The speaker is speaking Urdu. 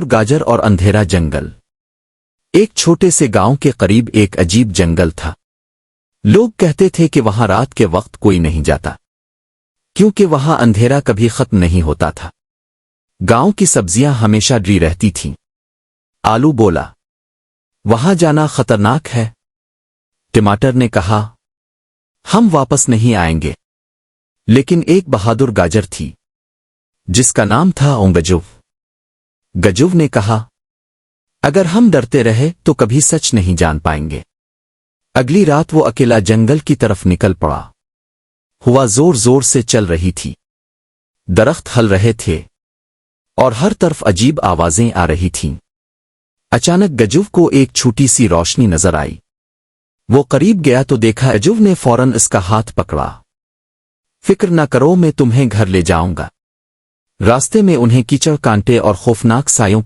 گاجر اور اندھیرا جنگل۔ ایک چھوٹے سے گاؤں کے قریب ایک عجیب جنگل تھا۔ لوگ کہتے تھے کہ وہاں رات کے وقت کوئی نہیں جاتا کیونکہ وہاں اندھیرا کبھی ختم نہیں ہوتا تھا۔ گاؤں کی سبزیاں ہمیشہ ڈری رہتی تھیں۔ آلو بولا، وہاں جانا خطرناک ہے۔ ٹماٹر نے کہا، ہم واپس نہیں آئیں گے۔ لیکن ایک بہادر گاجر تھی جس کا نام تھا گجو۔ گجو نے کہا، اگر ہم ڈرتے رہے تو کبھی سچ نہیں جان پائیں گے۔ اگلی رات وہ اکیلا جنگل کی طرف نکل پڑا۔ ہوا زور زور سے چل رہی تھی، درخت ہل رہے تھے اور ہر طرف عجیب آوازیں آ رہی تھیں۔ اچانک گجو کو ایک چھوٹی سی روشنی نظر آئی۔ وہ قریب گیا تو دیکھا گجو نے فوراً اس کا ہاتھ پکڑا۔ فکر نہ کرو، میں تمہیں گھر لے جاؤں گا۔ راستے میں انہیں کیچڑ، کانٹے اور خوفناک سایوں کا